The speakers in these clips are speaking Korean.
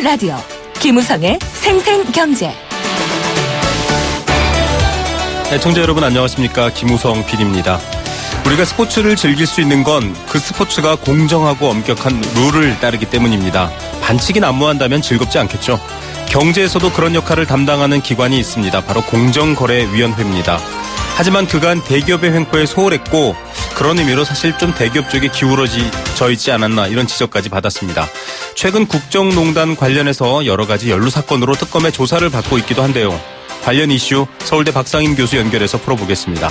라디오 김우성의 생생경제. 청자 여러분 안녕하십니까. 김우성 PD입니다. 우리가 스포츠를 즐길 수 있는 건 그 스포츠가 공정하고 엄격한 룰을 따르기 때문입니다. 반칙이 난무한다면 즐겁지 않겠죠. 경제에서도 그런 역할을 담당하는 기관이 있습니다. 바로 공정거래위원회입니다. 하지만 그간 대기업의 횡포에 소홀했고 그런 의미로 사실 좀 대기업 쪽에 기울어져 있지 않았나 이런 지적까지 받았습니다. 최근 국정농단 관련해서 여러 가지 연루 사건으로 특검의 조사를 받고 있기도 한데요. 관련 이슈 서울대 박상임 교수 연결해서 풀어보겠습니다.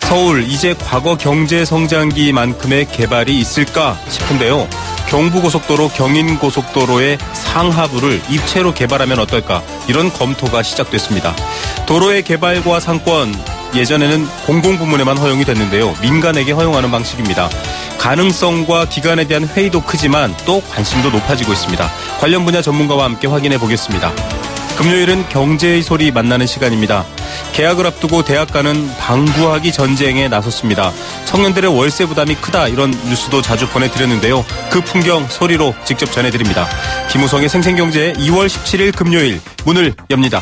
서울 이제 과거 경제 성장기만큼의 개발이 있을까 싶은데요. 경부고속도로 경인고속도로의 상하부를 입체로 개발하면 어떨까 이런 검토가 시작됐습니다. 도로의 개발과 상권 예전에는 공공부문에만 허용이 됐는데요. 민간에게 허용하는 방식입니다. 가능성과 기간에 대한 회의도 크지만 또 관심도 높아지고 있습니다. 관련 분야 전문가와 함께 확인해 보겠습니다. 금요일은 경제의 소리 만나는 시간입니다. 개학을 앞두고 대학가는 방구하기 전쟁에 나섰습니다. 청년들의 월세 부담이 크다 이런 뉴스도 자주 보내드렸는데요. 그 풍경 소리로 직접 전해드립니다. 김우성의 생생경제 2월 17일 금요일 문을 엽니다.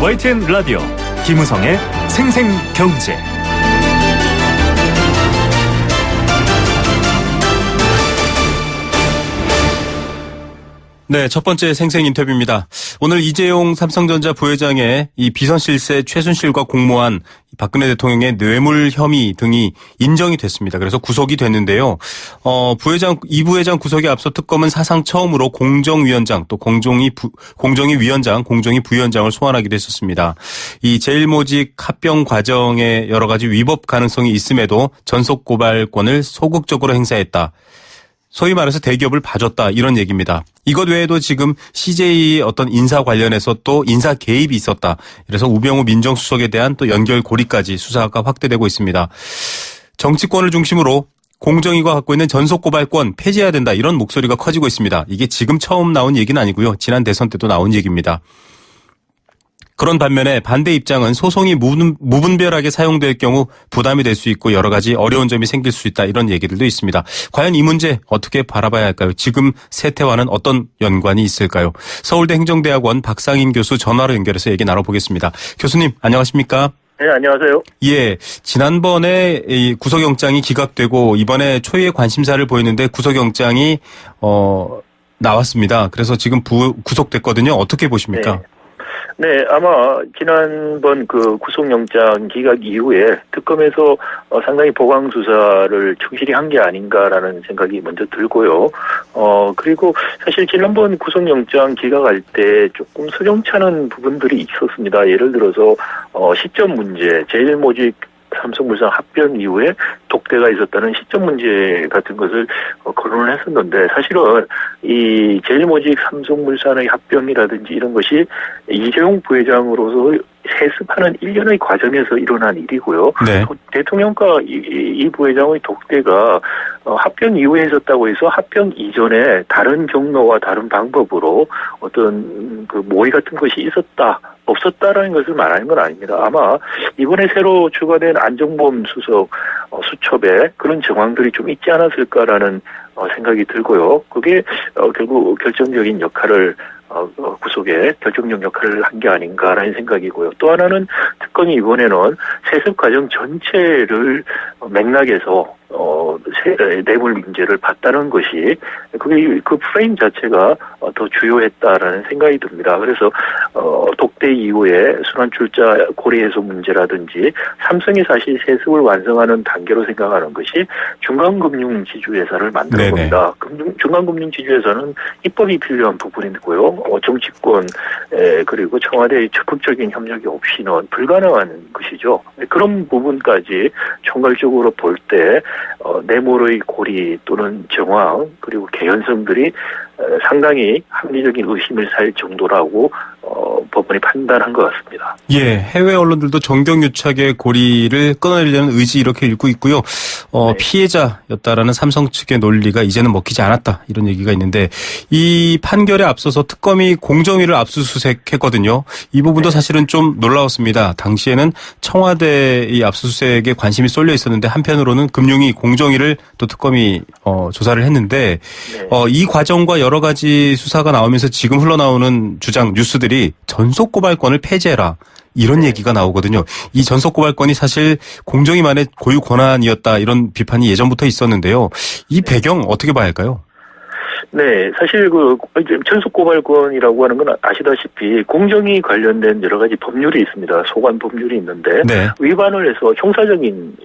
YTN 라디오 김우성의 생생경제. 네, 첫 번째 생생 인터뷰입니다. 오늘 이재용 삼성전자 부회장의 이 비선실세 최순실과 공모한 박근혜 대통령의 뇌물 혐의 등이 인정이 됐습니다. 그래서 구속이 됐는데요. 이 부회장 구속에 앞서 특검은 사상 처음으로 공정위원장 또 공정위 부위원장을 소환하기도 했었습니다. 이 제일모직 합병 과정에 여러 가지 위법 가능성이 있음에도 전속 고발권을 소극적으로 행사했다. 소위 말해서 대기업을 봐줬다 이런 얘기입니다. 이것 외에도 지금 CJ의 어떤 인사 관련해서 또 인사 개입이 있었다. 그래서 우병우 민정수석에 대한 또 연결고리까지 수사가 확대되고 있습니다. 정치권을 중심으로 공정위가 갖고 있는 전속고발권 폐지해야 된다 이런 목소리가 커지고 있습니다. 이게 지금 처음 나온 얘기는 아니고요. 지난 대선 때도 나온 얘기입니다. 그런 반면에 반대 입장은 소송이 무분별하게 사용될 경우 부담이 될 수 있고 여러 가지 어려운 점이 생길 수 있다 이런 얘기들도 있습니다. 과연 이 문제 어떻게 바라봐야 할까요? 지금 세태와는 어떤 연관이 있을까요? 서울대 행정대학원 박상임 교수 전화로 연결해서 얘기 나눠보겠습니다. 교수님 안녕하십니까? 네, 안녕하세요. 예, 지난번에 이 구속영장이 기각되고 이번에 초유의 관심사를 보이는데 구속영장이 나왔습니다. 그래서 지금 구속됐거든요. 어떻게 보십니까? 네, 아마 지난번 그 구속영장 기각 이후에 특검에서 상당히 보강 수사를 충실히 한 게 아닌가라는 생각이 먼저 들고요. 그리고 사실 지난번 구속영장 기각할 때 조금 석영찮은 부분들이 있었습니다. 예를 들어서 시점 문제, 제일모직 삼성물산 합병 이후에 독대가 있었다는 시점 문제 같은 것을 거론을 했었는데 사실은 이 제일모직 삼성물산의 합병이라든지 이런 것이 이재용 부회장으로서 세습하는 일련의 과정에서 일어난 일이고요. 네. 대통령과 이 부회장의 독대가 합병 이후에 있었다고 해서 합병 이전에 다른 경로와 다른 방법으로 어떤 그 모의 같은 것이 없었다라는 것을 말하는 건 아닙니다. 아마 이번에 새로 추가된 안정범 수석 수첩에 그런 정황들이 좀 있지 않았을까라는 생각이 들고요. 그게 결국 결정적인 역할을 구속에 결정적 역할을 한 게 아닌가라는 생각이고요. 또 하나는 특검이 이번에는 세습 과정 전체를 맥락에서 뇌물 문제를 봤다는 것이 그게 그 프레임 자체가 더 주요했다라는 생각이 듭니다. 그래서 독대 이후에 순환출자 고리해소 문제라든지 삼성이 사실 세습을 완성하는 단계로 생각하는 것이 중간금융지주회사를 만드는 겁니다. 중간금융지주회사는 입법이 필요한 부분이고요. 정치권 그리고 청와대의 적극적인 협력이 없이는 불가능한 것이죠. 그런 부분까지 총괄적으로 볼 때 뇌물의 고리 또는 정황 그리고 개연성들이 상당히 합리적인 의심을 살 정도라고 법원이 판단한 것 같습니다. 예, 해외 언론들도 정경유착의 고리를 끊어내려는 의지 이렇게 읽고 있고요. 네. 피해자였다라는 삼성 측의 논리가 이제는 먹히지 않았다 이런 얘기가 있는데 이 판결에 앞서서 특검이 공정위를 압수수색했거든요. 이 부분도 네. 사실은 좀 놀라웠습니다. 당시에는 청와대의 압수수색에 관심이 쏠려 있었는데 한편으로는 금융위 공정위를 또 특검이 조사를 했는데 네. 이 과정과 여러 가지 수사가 나오면서 지금 흘러나오는 주장 뉴스들이 전속 고발권을 폐지해라. 이런 얘기가 나오거든요. 이 전속 고발권이 사실 공정위만의 고유 권한이었다. 이런 비판이 예전부터 있었는데요. 이 배경 어떻게 봐야 할까요? 네, 사실 이제 전속 고발권이라고 하는 건 아시다시피 공정위 관련된 여러 가지 법률이 있습니다. 소관 법률이 있는데 네. 위반을 해서 형사적인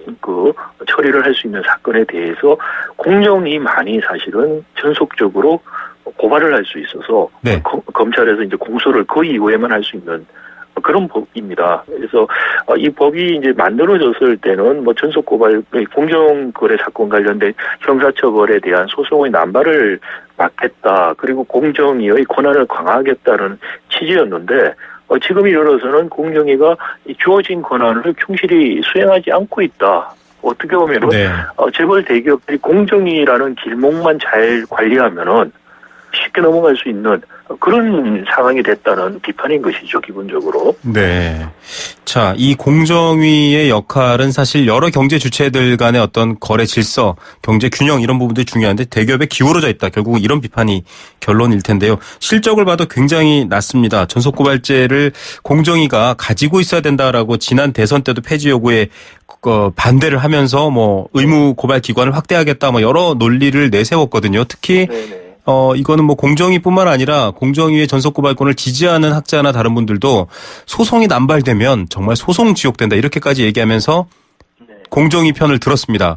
처리를 할 수 있는 사건에 대해서 공정위만이 사실은 전속적으로 고발을 할 수 있어서 네. 검찰에서 이제 공소를 그 이후에만 할 수 있는 그런 법입니다. 그래서 이 법이 이제 만들어졌을 때는 전속 고발, 공정거래 사건 관련된 형사처벌에 대한 소송의 남발을 막겠다. 그리고 공정위의 권한을 강화하겠다는 취지였는데 지금 이르러서는 공정위가 주어진 권한을 충실히 수행하지 않고 있다. 어떻게 보면은 네. 재벌 대기업들이 공정위라는 길목만 잘 관리하면은 쉽게 넘어갈 수 있는 그런 상황이 됐다는 비판인 것이죠, 기본적으로. 네. 자, 이 공정위의 역할은 사실 여러 경제 주체들 간의 어떤 거래 질서, 경제 균형 이런 부분들이 중요한데 대기업에 기울어져 있다. 결국은 이런 비판이 결론일 텐데요. 실적을 봐도 굉장히 낮습니다. 전속고발제를 공정위가 가지고 있어야 된다라고 지난 대선 때도 폐지 요구에 반대를 하면서 의무 고발 기관을 확대하겠다 여러 논리를 내세웠거든요. 특히 네네. 이거는 공정위뿐만 아니라 공정위의 전속고발권을 지지하는 학자나 다른 분들도 소송이 남발되면 정말 소송 지옥된다 이렇게까지 얘기하면서 네. 공정위 편을 들었습니다.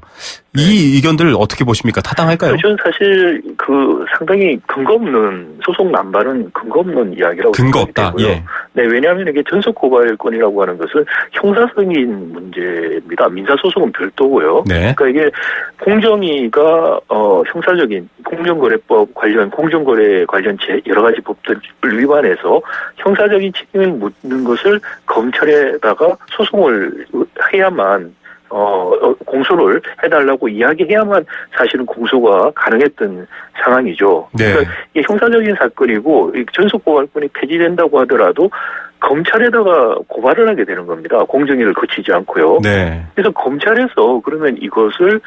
이 의견들 어떻게 보십니까? 타당할까요? 저는 사실 상당히 근거 없는 소송 남발은 근거 없는 이야기라고 근거 생각이 없다. 되고요. 예. 네, 왜냐하면 이게 전속고발권이라고 하는 것은 형사적인 문제입니다. 민사소송은 별도고요. 네. 그러니까 이게 공정위가 형사적인 공정거래법 관련 공정거래 관련 여러 가지 법들을 위반해서 형사적인 책임을 묻는 것을 검찰에다가 소송을 해야만 공소를 해달라고 이야기해야만 사실은 공소가 가능했던 상황이죠. 네. 그러니까 이게 형사적인 사건이고 전속고발권이 폐지된다고 하더라도 검찰에다가 고발을 하게 되는 겁니다. 공정위를 거치지 않고요. 네. 그래서 검찰에서 그러면 이것을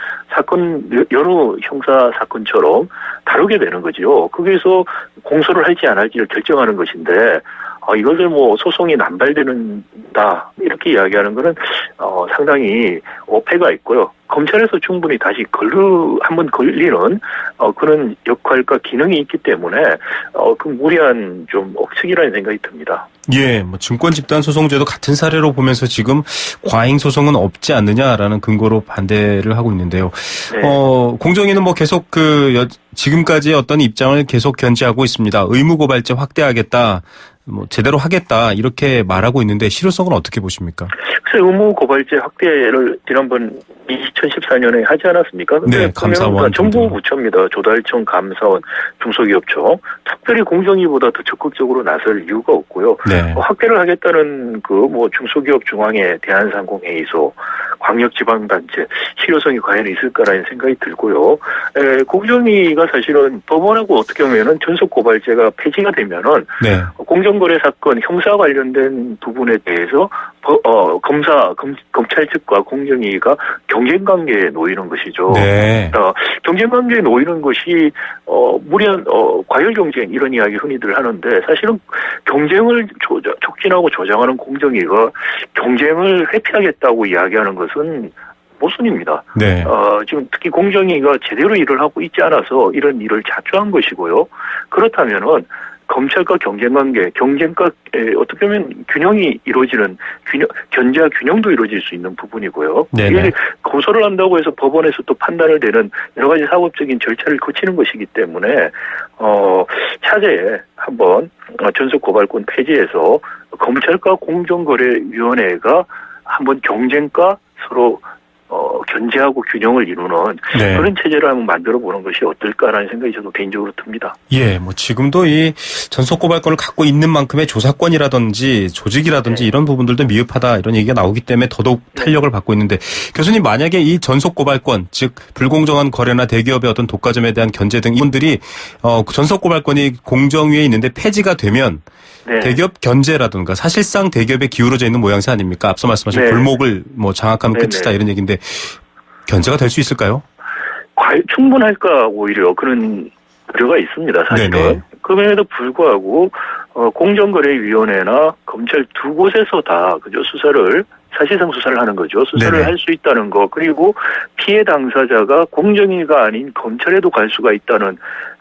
여러 형사 사건처럼 다루게 되는 거죠. 거기서 공소를 할지 안 할지를 결정하는 것인데 이것을 소송이 남발되는다 이렇게 이야기하는 것은 상당히 오해가 있고요. 검찰에서 충분히 다시 한번 걸리는 그런 역할과 기능이 있기 때문에 그 무리한 좀 억측이라는 생각이 듭니다. 예, 증권 집단 소송제도 같은 사례로 보면서 지금 과잉 소송은 없지 않느냐라는 근거로 반대를 하고 있는데요. 네. 공정위는 계속 지금까지의 어떤 입장을 계속 견지하고 있습니다. 의무 고발제 확대하겠다. 제대로 하겠다 이렇게 말하고 있는데 실효성은 어떻게 보십니까? 그래서 의무 고발제 확대를 지난번 2014년에 하지 않았습니까? 네, 감사원 정부 부처입니다. 조달청, 감사원, 중소기업청 특별히 공정위보다 더 적극적으로 나설 이유가 없고요. 네. 확대를 하겠다는 중소기업 중앙회 대한상공회의소 광역지방단체 실효성이 과연 있을까라는 생각이 들고요. 공정위가 사실은 법원하고 어떻게 보면은 전속고발제가 폐지가 되면은 네. 공정거래 사건 형사 관련된 부분에 대해서 검찰 측과 공정위가 경쟁 관계에 놓이는 것이죠. 네. 경쟁 관계에 놓이는 것이 무리한 과열 경쟁 이런 이야기 흔히들 하는데 사실은 경쟁을 촉진하고 조장하는 공정위가 경쟁을 회피하겠다고 이야기하는 것은 모순입니다. 네. 지금 특히 공정위가 제대로 일을 하고 있지 않아서 이런 일을 자초한 것이고요. 그렇다면은 검찰과 경쟁관계, 경쟁과 어떻게 보면 균형이 이루어지는 견제와 균형도 이루어질 수 있는 부분이고요. 이게 고소를 한다고 해서 법원에서 또 판단을 내는 여러 가지 사법적인 절차를 거치는 것이기 때문에 차제에 한번 전속고발권 폐지해서 검찰과 공정거래위원회가 한번 경쟁과 서로 견제하고 균형을 이루는 네. 그런 체제를 한번 만들어 보는 것이 어떨까라는 생각이 저도 개인적으로 듭니다. 예, 뭐 지금도 이 전속고발권을 갖고 있는 만큼의 조사권이라든지 조직이라든지 네. 이런 부분들도 미흡하다 이런 얘기가 나오기 때문에 더더욱 탄력을 받고 있는데 교수님 만약에 이 전속고발권 즉 불공정한 거래나 대기업의 어떤 독과점에 대한 견제 등 이분들이 전속고발권이 공정위에 있는데 폐지가 되면 네. 대기업 견제라든가 사실상 대기업에 기울어져 있는 모양새 아닙니까? 앞서 말씀하신 네. 골목을 뭐 장악하면 네, 끝이다 네. 이런 얘기인데 견제가 될 수 있을까요? 충분할까 오히려 그런 우려가 있습니다. 사실은. 네네. 그럼에도 불구하고 공정거래위원회나 검찰 두 곳에서 다 그저 사실상 수사를 하는 거죠. 수사를 네네. 할 수 있다는 거. 그리고 피해 당사자가 공정위가 아닌 검찰에도 갈 수가 있다는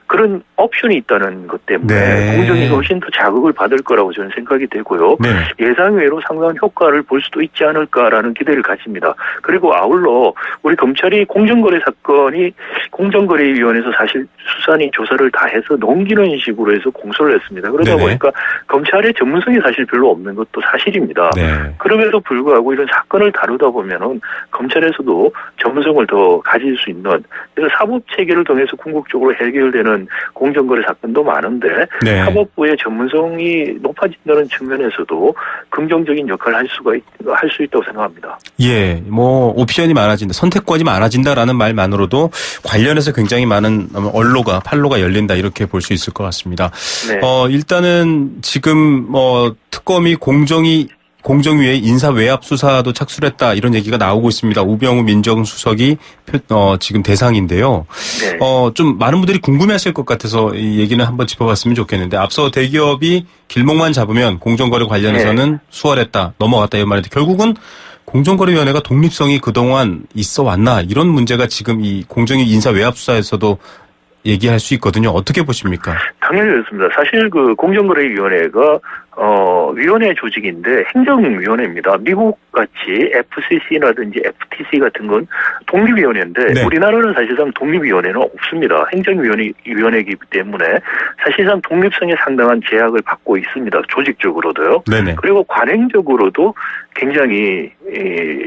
그런 옵션이 있다는 것 때문에 네. 공정위가 훨씬 더 자극을 받을 거라고 저는 생각이 되고요. 네. 예상외로 상당한 효과를 볼 수도 있지 않을까라는 기대를 가집니다. 그리고 아울러 우리 검찰이 공정거래 사건이 공정거래위원회에서 사실 수사니 조사를 다 해서 넘기는 식으로 해서 공소를 했습니다. 그러다 네네. 보니까 검찰의 전문성이 사실 별로 없는 것도 사실입니다. 네. 그럼에도 불구하고 이런 사건을 다루다 보면은 검찰에서도 전문성을 더 가질 수 있는 그래서 사법 체계를 통해서 궁극적으로 해결되는 공정거래 사건도 많은데 네. 사법부의 전문성이 높아진다는 측면에서도 긍정적인 역할을 할 수 있다고 생각합니다. 예, 뭐 옵션이 많아진다, 선택권이 많아진다라는 말만으로도 관련해서 굉장히 많은 판로가 열린다 이렇게 볼 수 있을 것 같습니다. 네. 일단은 지금 특검이 공정위에 인사 외압 수사도 착수를 했다 이런 얘기가 나오고 있습니다. 우병우 민정수석이 지금 대상인데요. 네. 좀 많은 분들이 궁금해하실 것 같아서 이 얘기는 한번 짚어봤으면 좋겠는데 앞서 대기업이 길목만 잡으면 공정거래 관련해서는 수월했다, 넘어갔다 이런 말인데 결국은 공정거래위원회가 독립성이 그동안 있어 왔나 이런 문제가 지금 이 공정위 인사 외압 수사에서도 얘기할 수 있거든요. 어떻게 보십니까? 당연히 그렇습니다. 사실 그 공정거래위원회가 위원회 조직인데 행정위원회입니다. 미국 같이 FCC라든지 FTC 같은 건 독립위원회인데 네. 우리나라는 사실상 독립위원회는 없습니다. 행정위원회이기 때문에 사실상 독립성에 상당한 제약을 받고 있습니다. 조직적으로도요. 네네. 그리고 관행적으로도 굉장히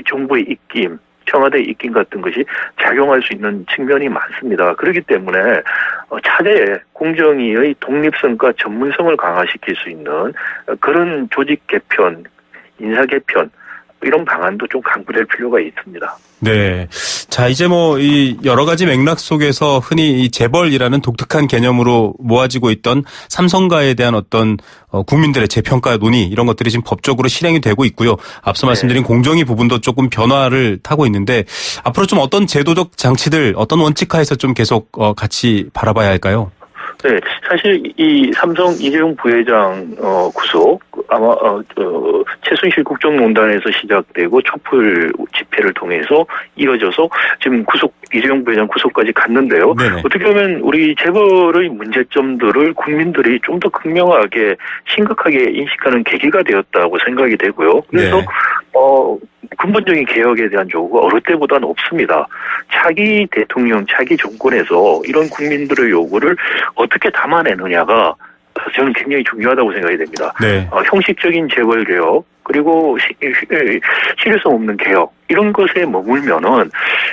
정부의 입김 청와대 입김 같은 것이 작용할 수 있는 측면이 많습니다. 그렇기 때문에 차제에 공정위의 독립성과 전문성을 강화시킬 수 있는 그런 조직 개편, 인사 개편 이런 방안도 좀 강구될 필요가 있습니다. 네. 자, 이제 이 여러 가지 맥락 속에서 흔히 이 재벌이라는 독특한 개념으로 모아지고 있던 삼성가에 대한 어떤 국민들의 재평가 논의 이런 것들이 지금 법적으로 실행이 되고 있고요. 앞서 말씀드린 공정위 부분도 조금 변화를 타고 있는데 앞으로 좀 어떤 제도적 장치들, 어떤 원칙하에서 좀 계속 같이 바라봐야 할까요? 네, 사실 이 삼성 이재용 부회장 구속 아마 최순실 국정농단에서 시작되고 촛불 집회를 통해서 이어져서 지금 이재용 부회장 구속까지 갔는데요. 네네. 어떻게 보면 우리 재벌의 문제점들을 국민들이 좀 더 극명하게 심각하게 인식하는 계기가 되었다고 생각이 되고요. 그래서 네. 근본적인 개혁에 대한 요구가 어느 때보다는 없습니다. 차기 대통령, 차기 정권에서 이런 국민들의 요구를 어떻게 담아내느냐가 저는 굉장히 중요하다고 생각이 됩니다. 네. 형식적인 재벌 개혁 그리고 실효성 없는 개혁 이런 것에 머물면은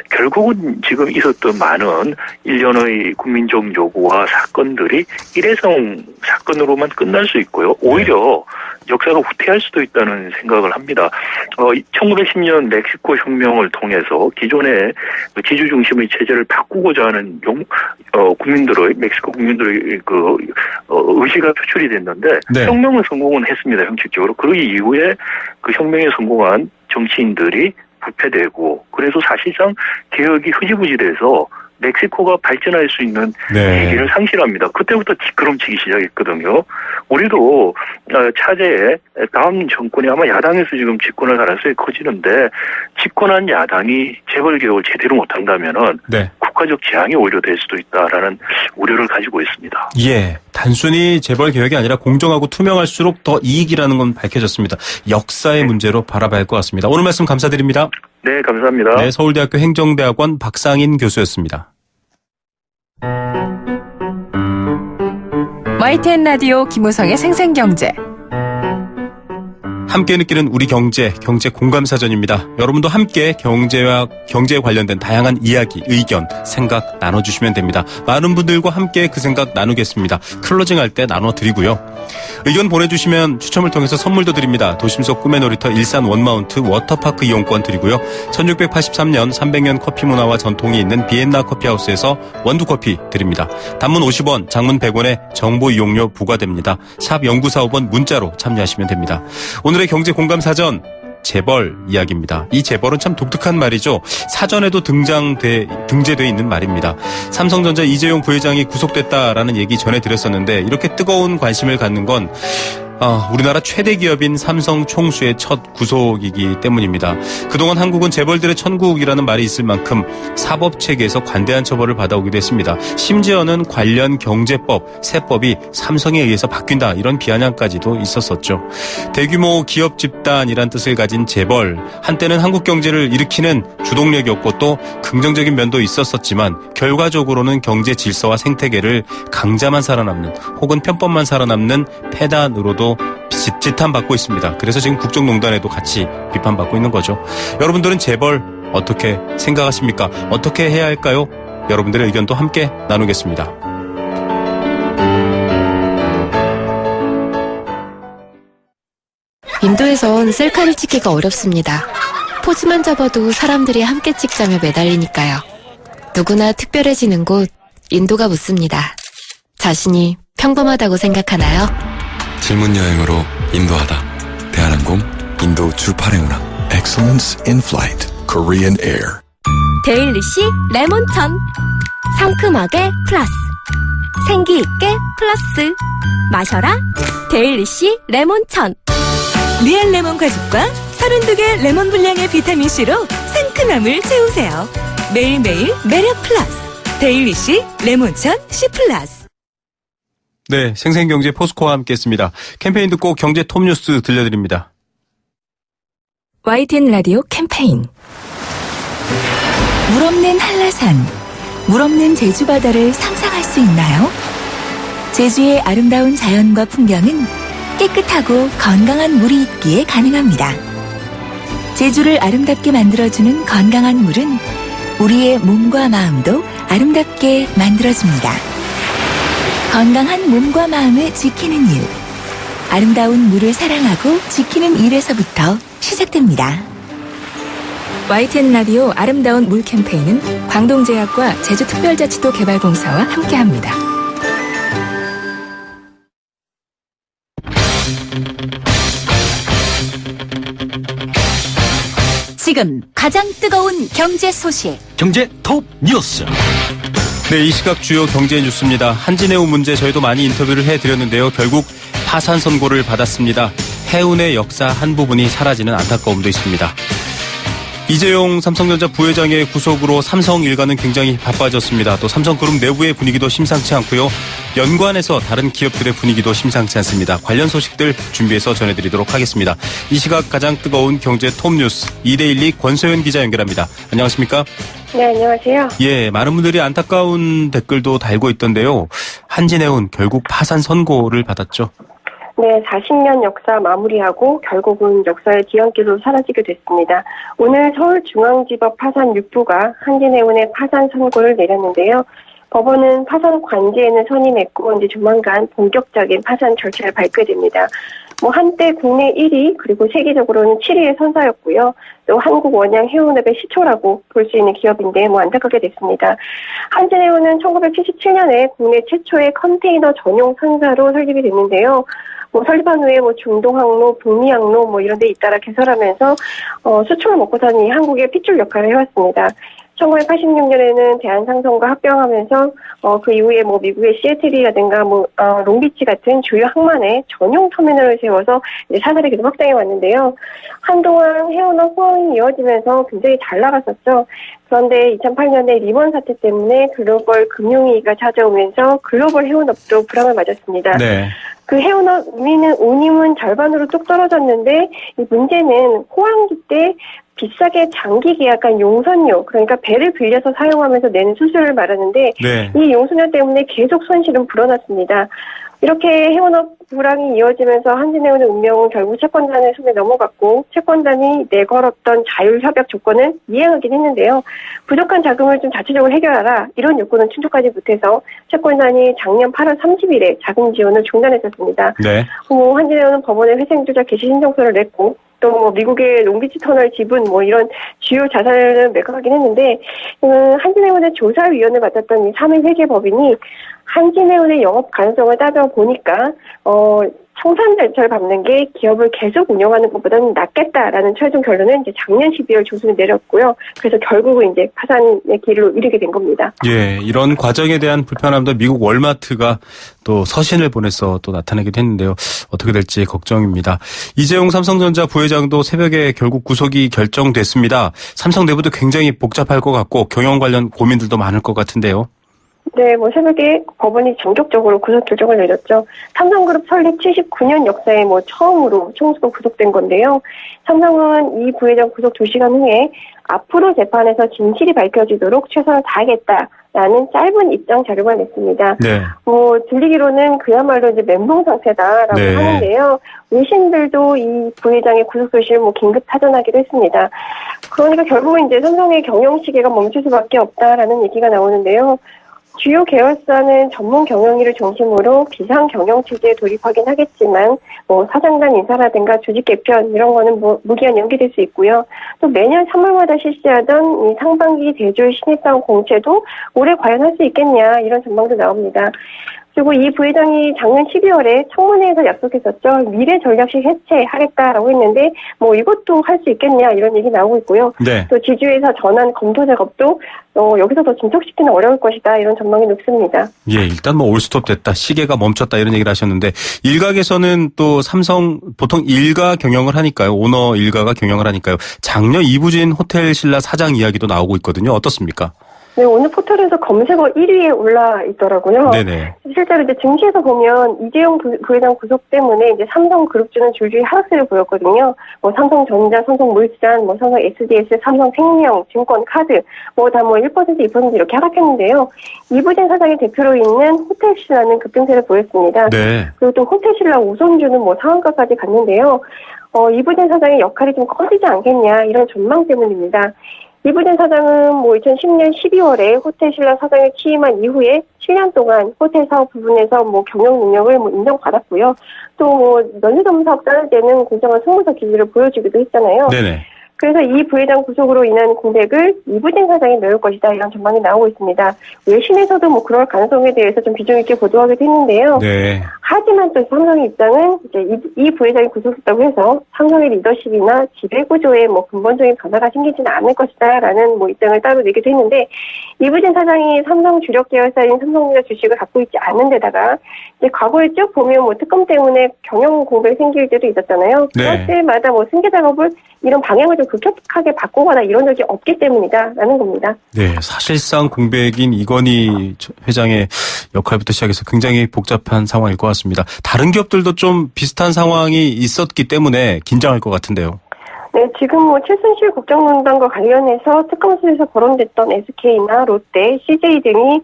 결국은 지금 있었던 많은 일련의 국민적 요구와 사건들이 일회성 사건으로만 끝날 수 있고요. 오히려 역사가 후퇴할 수도 있다는 생각을 합니다. 1910년 멕시코 혁명을 통해서 기존의 지주 중심의 체제를 바꾸고자 하는 멕시코 국민들의 의지가 표출이 됐는데 네. 혁명은 성공은 했습니다. 형식적으로. 그 이후에 그 혁명에 성공한 정치인들이 부패되고 그래서 사실상 개혁이 흐지부지돼서 멕시코가 발전할 수 있는 계기를 상실합니다. 그때부터 뒷걸음치기 시작했거든요. 우리도 차제에 다음 정권이 아마 야당에서 지금 집권할 가능성이 커지는데 집권한 야당이 재벌 개혁을 제대로 못한다면은 국가적 재앙이 오히려 될 수도 있다라는 우려를 가지고 있습니다. 예, 단순히 재벌 개혁이 아니라 공정하고 투명할수록 더 이익이라는 건 밝혀졌습니다. 역사의 문제로 바라봐야 할 것 같습니다. 오늘 말씀 감사드립니다. 네, 감사합니다. 네, 서울대학교 행정대학원 박상인 교수였습니다. YTN 라디오 김우성의 생생경제. 함께 느끼는 우리 경제 공감사전입니다. 여러분도 함께 경제와 경제에 관련된 다양한 이야기, 의견, 생각 나눠주시면 됩니다. 많은 분들과 함께 그 생각 나누겠습니다. 클로징할 때 나눠드리고요. 의견 보내주시면 추첨을 통해서 선물도 드립니다. 도심 속 꿈의 놀이터 일산 원마운트 워터파크 이용권 드리고요. 1683년 300년 커피 문화와 전통이 있는 비엔나 커피하우스에서 원두커피 드립니다. 단문 50원, 장문 100원에 정보 이용료 부과됩니다. 샵 0945번 문자로 참여하시면 됩니다. 오늘의 경제 공감사전 재벌 이야기입니다. 이 재벌은 참 독특한 말이죠. 사전에도 등재되어 있는 말입니다. 삼성전자 이재용 부회장이 구속됐다라는 얘기 전해드렸었는데 이렇게 뜨거운 관심을 갖는 건 우리나라 최대 기업인 삼성 총수의 첫 구속이기 때문입니다. 그동안 한국은 재벌들의 천국이라는 말이 있을 만큼 사법체계에서 관대한 처벌을 받아오기도 했습니다. 심지어는 관련 경제법, 세법이 삼성에 의해서 바뀐다 이런 비아냥까지도 있었었죠. 대규모 기업 집단이란 뜻을 가진 재벌, 한때는 한국 경제를 일으키는 주동력이었고 또 긍정적인 면도 있었었지만 결과적으로는 경제 질서와 생태계를 강자만 살아남는 혹은 편법만 살아남는 폐단으로도 지탄받고 있습니다. 그래서 지금 국정농단에도 같이 비판받고 있는 거죠. 여러분들은 재벌 어떻게 생각하십니까? 어떻게 해야 할까요? 여러분들의 의견도 함께 나누겠습니다. 인도에선 셀카를 찍기가 어렵습니다. 포즈만 잡아도 사람들이 함께 찍자며 매달리니까요. 누구나 특별해지는 곳, 인도가 묻습니다. 자신이 평범하다고 생각하나요? 질문 여행으로 인도하다. 대한항공 인도 출발행운항. Excellence in Flight, Korean Air. 데일리씨 레몬천. 상큼하게 플러스. 생기있게 플러스. 마셔라 데일리씨 레몬천. 리얼 레몬 과즙과 32개 레몬 분량의 비타민C로 상큼함을 채우세요. 매일매일 매력 플러스. 데일리씨 레몬천 C+. 네, 생생경제 포스코와 함께했습니다. 캠페인 듣고 경제 톱뉴스 들려드립니다. YTN 라디오 캠페인. 물 없는 한라산, 물 없는 제주 바다를 상상할 수 있나요? 제주의 아름다운 자연과 풍경은 깨끗하고 건강한 물이 있기에 가능합니다. 제주를 아름답게 만들어주는 건강한 물은 우리의 몸과 마음도 아름답게 만들어줍니다. 건강한 몸과 마음을 지키는 일. 아름다운 물을 사랑하고 지키는 일에서부터 시작됩니다. YTN 라디오 아름다운 물 캠페인은 광동제약과 제주특별자치도 개발공사와 함께합니다. 지금 가장 뜨거운 경제 소식. 경제 톱 뉴스. 네, 이 시각 주요 경제 뉴스입니다. 한진해운 문제 저희도 많이 인터뷰를 해드렸는데요. 결국 파산 선고를 받았습니다. 해운의 역사 한 부분이 사라지는 안타까움도 있습니다. 이재용 삼성전자 부회장의 구속으로 삼성 일가는 굉장히 바빠졌습니다. 또 삼성그룹 내부의 분위기도 심상치 않고요. 연관해서 다른 기업들의 분위기도 심상치 않습니다. 관련 소식들 준비해서 전해드리도록 하겠습니다. 이 시각 가장 뜨거운 경제 톱뉴스 2대12 권소연 기자 연결합니다. 안녕하십니까? 네, 안녕하세요. 예, 많은 분들이 안타까운 댓글도 달고 있던데요. 한진해운 결국 파산 선고를 받았죠. 네, 40년 역사 마무리하고 결국은 역사의 뒤안길로 사라지게 됐습니다. 오늘 서울중앙지법 파산 6부가 한진해운의 파산 선고를 내렸는데요. 법원은 파산 관제에는 선임했고 이제 조만간 본격적인 파산 절차를 밟게 됩니다. 한때 국내 1위 그리고 세계적으로는 7위의 선사였고요. 또 한국 원양 해운업의 시초라고 볼 수 있는 기업인데 안타깝게 됐습니다. 한진해운은 1977년에 국내 최초의 컨테이너 전용 선사로 설립이 됐는데요. 설립한 후에 중동항로, 북미항로 이런 데 잇따라 개설하면서 수출을 먹고 사는 이 한국의 핏줄 역할을 해왔습니다. 1986년에는 대한상선과 합병하면서 그 이후에 미국의 시애틀이라든가 롱비치 같은 주요 항만에 전용 터미널을 세워서 이제 사설이 계속 확장해 왔는데요. 한동안 해운업 호황이 이어지면서 굉장히 잘 나갔었죠. 그런데 2008년에 리먼 사태 때문에 글로벌 금융위기가 찾아오면서 글로벌 해운업도 불황을 맞았습니다. 네. 그 해운업 운임은 절반으로 뚝 떨어졌는데 이 문제는 호황기 때 비싸게 장기 계약한 용선료, 그러니까 배를 빌려서 사용하면서 내는 수수료를 말하는데 네. 이 용선료 때문에 계속 손실은 불어났습니다. 이렇게 해운업 불황이 이어지면서 한진해운의 운명은 결국 채권단의 손에 넘어갔고 채권단이 내걸었던 자율협약 조건을 이행하긴 했는데요. 부족한 자금을 좀 자체적으로 해결하라 이런 요구는 충족하지 못해서 채권단이 작년 8월 30일에 자금 지원을 중단했었습니다. 네. 한진해운은 법원에 회생투자 개시 신청서를 냈고 또 뭐 미국의 롱비치 터널 지분 뭐 이런 주요 자산을 매각하긴 했는데 한진해운의 조사위원을 맡았던 이 3일 회계법인이 한진해운의 영업 가능성을 따져보니까 청산 절차를 밟는 게 기업을 계속 운영하는 것보다는 낫겠다라는 최종 결론은 이제 작년 12월 조순에 내렸고요. 그래서 결국은 이제 파산의 길로 이르게 된 겁니다. 예, 이런 과정에 대한 불편함도 미국 월마트가 또 서신을 보내서 또 나타나기도 했는데요. 어떻게 될지 걱정입니다. 이재용 삼성전자 부회장도 새벽에 결국 구속이 결정됐습니다. 삼성 내부도 굉장히 복잡할 것 같고 경영 관련 고민들도 많을 것 같은데요. 네, 뭐 새벽에 법원이 전격적으로 구속 결정을 내렸죠. 삼성그룹 설립 79년 역사에 뭐 처음으로 총수가 구속된 건데요. 삼성은 이 부회장 구속 2시간 후에 앞으로 재판에서 진실이 밝혀지도록 최선을 다하겠다라는 짧은 입장 자료만 냈습니다. 네. 들리기로는 그야말로 이제 멘붕 상태다라고 네. 하는데요. 외신들도 이 부회장의 구속 소식을 긴급 타전하기도 했습니다. 그러니까 결국은 이제 삼성의 경영 시계가 멈출 수밖에 없다라는 얘기가 나오는데요. 주요 계열사는 전문 경영위를 중심으로 비상 경영 체제에 돌입하긴 하겠지만 사장단 인사라든가 조직 개편 이런 거는 무기한 연기될 수 있고요. 또 매년 3월마다 실시하던 이 상반기 대졸 신입사원 공채도 올해 과연 할 수 있겠냐 이런 전망도 나옵니다. 그리고 이 부회장이 작년 12월에 청문회에서 약속했었죠. 미래 전략실 해체하겠다라고 했는데 이것도 할 수 있겠냐 이런 얘기 나오고 있고요. 네. 또 지주회사 전환 검토 작업도 여기서 더 진척시키는 어려울 것이다 이런 전망이 높습니다. 예, 일단 올스톱 됐다, 시계가 멈췄다 이런 얘기를 하셨는데 일각에서는 또 삼성 보통 일가 경영을 하니까요. 오너 일가가 경영을 하니까요. 장녀 이부진 호텔 신라 사장 이야기도 나오고 있거든요. 어떻습니까? 네, 오늘 포털에서 검색어 1위에 올라 있더라고요. 네네. 실제로 이제 증시에서 보면 이재용 부회장 구속 때문에 이제 삼성그룹주는 줄줄이 하락세를 보였거든요. 삼성전자, 삼성물산, 삼성 SDS, 삼성생명, 증권, 카드, 다 1%, 2% 이렇게 하락했는데요. 이부진 사장이 대표로 있는 호텔신라는 급등세를 보였습니다. 네. 그리고 또 호텔신라 우선주는 상한가까지 갔는데요. 이부진 사장의 역할이 좀 커지지 않겠냐 이런 전망 때문입니다. 이부진 사장은 2010년 12월에 호텔신라 사장을 취임한 이후에 7년 동안 호텔 사업 부분에서 경영 능력을 인정받았고요. 또 면세점 사업 짜는 때는 공정한 승무사 기질을 보여주기도 했잖아요. 네네. 그래서 이 부회장 구속으로 인한 공백을 이부진 사장이 메울 것이다 이런 전망이 나오고 있습니다. 외신에서도 그럴 가능성에 대해서 좀 비중 있게 보도하기도 했는데요. 네. 하지만 또 삼성의 입장은 이제 이 부회장이 구속됐다고 해서 삼성의 리더십이나 지배 구조에 근본적인 변화가 생기지는 않을 것이다라는 입장을 따로 내기도 했는데 이부진 사장이 삼성 주력 계열사인 삼성전자 주식을 갖고 있지 않는 데다가 이제 과거에 쭉 보면 특검 때문에 경영 공백이 생길 때도 있었잖아요. 네. 그럴 때마다 승계 작업을 이런 방향을 좀 급격하게 바꾸거나 이런 적이 없기 때문이다라는 겁니다. 네, 사실상 공백인 이건희 회장의 역할부터 시작해서 굉장히 복잡한 상황일 것 같습니다. 다른 기업들도 좀 비슷한 상황이 있었기 때문에 긴장할 것 같은데요. 네, 지금 최순실 국정농단과 관련해서 특검수에서 거론됐던 SK나 롯데, CJ 등이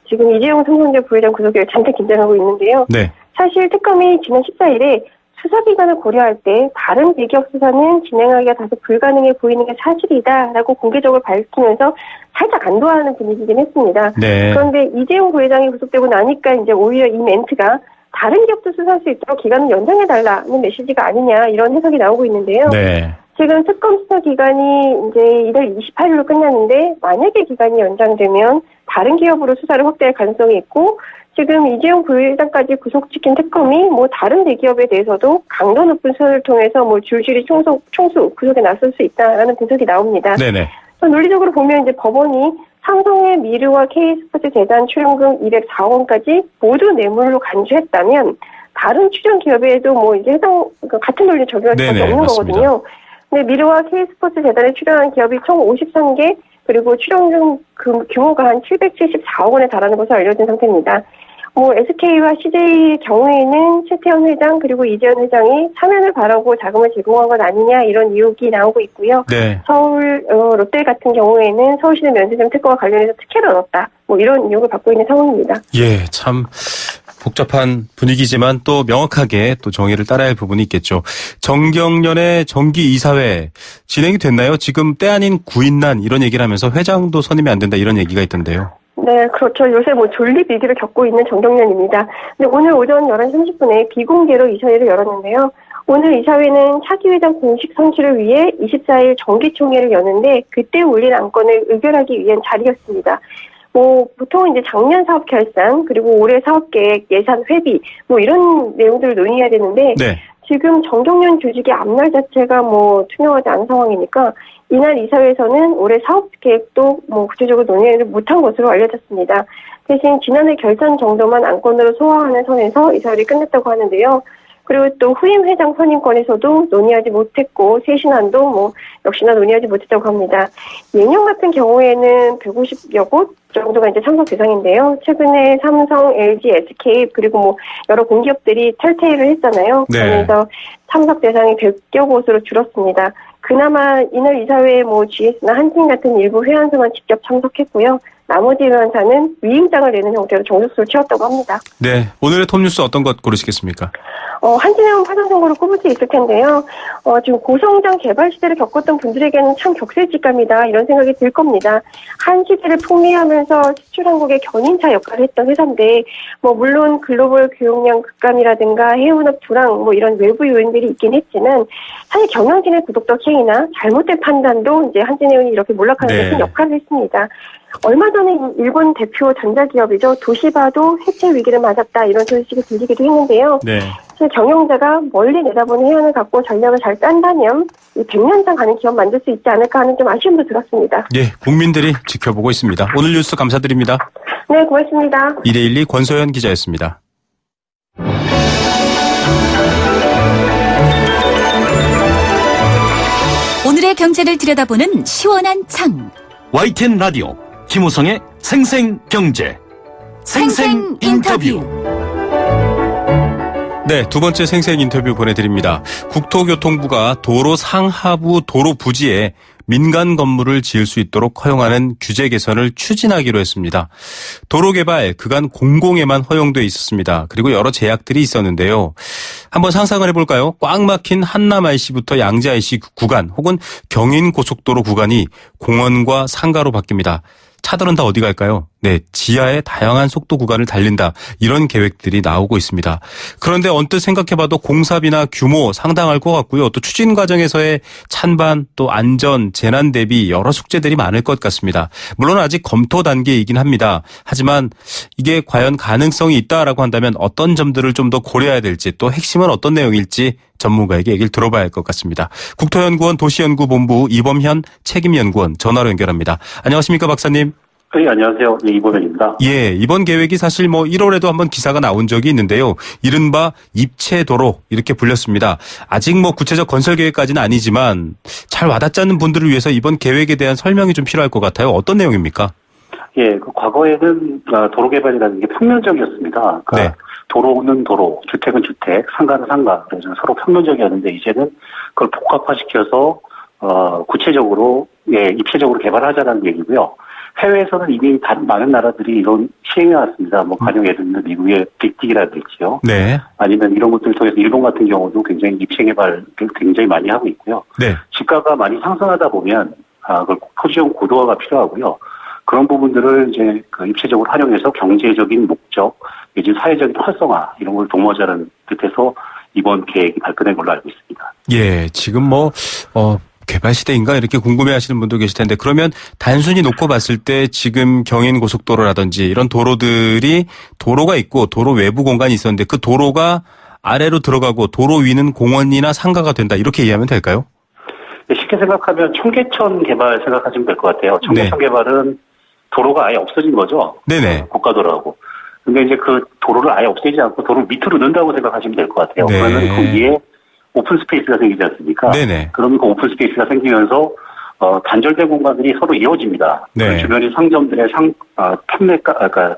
지금 이재용 삼성전자 부회장 구속에 잔뜩 긴장하고 있는데요. 네. 사실 특검이 지난 14일에 수사기관을 고려할 때 다른 대기업 수사는 진행하기가 다소 불가능해 보이는 게 사실이다라고 공개적으로 밝히면서 살짝 안도하는 분위기긴 했습니다. 네. 그런데 이재용 부회장이 구속되고 나니까 이제 오히려 이 멘트가 다른 기업도 수사할 수 있도록 기간을 연장해달라는 메시지가 아니냐 이런 해석이 나오고 있는데요. 네. 지금 특검 수사 기간이 이제 이달 28일로 끝났는데 만약에 기간이 연장되면 다른 기업으로 수사를 확대할 가능성이 있고 지금 이재용 부회장까지 구속시킨 특검이 다른 대기업에 대해서도 강도 높은 수사를 통해서 줄줄이 총수 구속에 나설 수 있다라는 분석이 나옵니다. 네네. 논리적으로 보면 이제 법원이 삼성의 미르와 K스포츠 재단 출연금 204억 원까지 모두 뇌물로 간주했다면 다른 출연 기업에도 이제 같은 논리 적용할 수밖에 없는 맞습니다. 거거든요. 근데 미르와 K스포츠 재단에 출연한 기업이 총 53개 그리고 출연금 규모가 한 774억 원에 달하는 것으로 알려진 상태입니다. SK와 CJ 경우에는 최태원 회장 그리고 이재현 회장이 사면을 바라고 자금을 제공한 것 아니냐 이런 의혹이 나오고 있고요. 네. 서울 롯데 같은 경우에는 서울시내 면세점 특허와 관련해서 특혜를 얻었다. 이런 의혹을 받고 있는 상황입니다. 예, 참 복잡한 분위기지만 또 명확하게 또 정의를 따라야 할 부분이 있겠죠. 정경련의 정기 이사회 진행이 됐나요? 지금 때 아닌 구인난 이런 얘기를 하면서 회장도 선임이 안 된다 이런 얘기가 있던데요. 네, 그렇죠. 요새 존립 위기를 겪고 있는 정경련입니다. 근데 오늘 오전 11시 30분에 비공개로 이사회를 열었는데요. 오늘 이사회는 차기 회장 공식 선출을 위해 24일 정기총회를 여는데 그때 올린 안건을 의결하기 위한 자리였습니다. 보통 이제 작년 사업 결산, 그리고 올해 사업 계획, 예산 회비, 이런 내용들을 논의해야 되는데, 네. 지금 정경련 조직의 앞날 자체가 투명하지 않은 상황이니까, 이날 이사회에서는 올해 사업 계획도 구체적으로 논의를 못한 것으로 알려졌습니다. 대신 지난해 결산 정도만 안건으로 소화하는 선에서 이사회를 끝냈다고 하는데요. 그리고 또 후임 회장 선임권에서도 논의하지 못했고 쇄신안도 역시나 논의하지 못했다고 합니다. 예년 같은 경우에는 150여 곳 정도가 이제 참석 대상인데요. 최근에 삼성, LG, SK 그리고 여러 공기업들이 탈퇴를 했잖아요. 네. 그래서 참석 대상이 100여 곳으로 줄었습니다. 그나마 이날 이사회에 GS나 한진 같은 일부 회원사만 직접 참석했고요. 나머지 회원사는 위임장을 내는 형태로 정숙수를 채웠다고 합니다. 네, 오늘의 톱뉴스 어떤 것 고르시겠습니까? 한진해운 파산 선고를 꼽을 수 있을 텐데요. 지금 고성장 개발 시대를 겪었던 분들에게는 참 격세지감이다 이런 생각이 들 겁니다. 한 시대를 풍미하면서 수출한국의 견인차 역할을 했던 회사인데 물론 글로벌 교역량 급감이라든가 해운업 불황 이런 외부 요인들이 있긴 했지만 사실 경영진의 구독덕 행위나 잘못된 판단도 이제 한진해운이 이렇게 몰락하는 데 큰 역할을 했습니다. 얼마 전에 일본 대표 전자기업이죠. 도시바도 해체 위기를 맞았다 이런 소식이 들리기도 했는데요. 네. 경영자가 멀리 내다보는 해안을 갖고 전략을 잘 짠다면 100년상 가는 기업 만들 수 있지 않을까 하는 좀 아쉬움도 들었습니다. 예, 국민들이 지켜보고 있습니다. 오늘 뉴스 감사드립니다. 네, 고맙습니다. 2대12 권소연 기자였습니다. 오늘의 경제를 들여다보는 시원한 창. YTN 라디오 김우성의 생생경제 생생 인터뷰. 네, 두 번째 생생 인터뷰 보내드립니다. 국토교통부가 도로 상하부 도로 부지에 민간 건물을 지을 수 있도록 허용하는 규제 개선을 추진하기로 했습니다. 도로 개발 그간 공공에만 허용돼 있었습니다. 그리고 여러 제약들이 있었는데요. 한번 상상을 해볼까요? 꽉 막힌 한남 IC부터 양재 IC 구간 혹은 경인 고속도로 구간이 공원과 상가로 바뀝니다. 차들은 다 어디 갈까요? 네, 지하의 다양한 속도 구간을 달린다. 이런 계획들이 나오고 있습니다. 그런데 언뜻 생각해봐도 공사비나 규모 상당할 것 같고요. 또 추진 과정에서의 찬반, 또 안전, 재난 대비 여러 숙제들이 많을 것 같습니다. 물론 아직 검토 단계이긴 합니다. 하지만 이게 과연 가능성이 있다라고 한다면 어떤 점들을 좀 더 고려해야 될지 또 핵심은 어떤 내용일지 전문가에게 얘기를 들어봐야 할 것 같습니다. 국토연구원 도시연구본부 이범현 책임연구원 전화로 연결합니다. 안녕하십니까 박사님. 네, 안녕하세요. 네, 이범현입니다. 예, 이번 계획이 사실 1월에도 한번 기사가 나온 적이 있는데요. 이른바 입체도로 이렇게 불렸습니다. 아직 구체적 건설 계획까지는 아니지만 잘 와닿지 않는 분들을 위해서 이번 계획에 대한 설명이 좀 필요할 것 같아요. 어떤 내용입니까? 예, 과거에는 도로 개발이라는 게 평면적이었습니다. 그러니까 네. 도로는 도로, 주택은 주택, 상가는 상가. 그래서 서로 평면적이었는데 이제는 그걸 복합화시켜서 구체적으로 입체적으로 개발하자는 얘기고요. 해외에서는 이미 많은 나라들이 이런 시행해 왔습니다. 가령 예를 들면 미국의 빅딕이라든지요. 네. 아니면 이런 것들을 통해서 일본 같은 경우도 굉장히 입체 개발을 굉장히 많이 하고 있고요. 네. 집가가 많이 상승하다 보면 그걸 토지용 고도화가 필요하고요. 그런 부분들을 이제 입체적으로 활용해서 경제적인 목적, 이제 사회적인 활성화 이런 걸 도모하자는 뜻에서 이번 계획이 발표된 걸로 알고 있습니다. 예, 지금 개발 시대인가 이렇게 궁금해하시는 분도 계실 텐데 그러면 단순히 놓고 봤을 때 지금 경인 고속도로라든지 이런 도로들이 도로가 있고 도로 외부 공간이 있었는데 그 도로가 아래로 들어가고 도로 위는 공원이나 상가가 된다 이렇게 이해하면 될까요? 네, 쉽게 생각하면 청계천 개발 생각하시면 될 것 같아요. 청계천 개발은 도로가 아예 없어진 거죠. 네네. 국가도로하고. 근데 이제 그 도로를 아예 없애지 않고 도로를 밑으로 넣는다고 생각하시면 될 것 같아요. 네. 그러면 거기에 오픈 스페이스가 생기지 않습니까? 네네. 그러면 그 오픈 스페이스가 생기면서 단절된 공간들이 서로 이어집니다. 네. 그 주변의 상점들의 판매가, 그러니까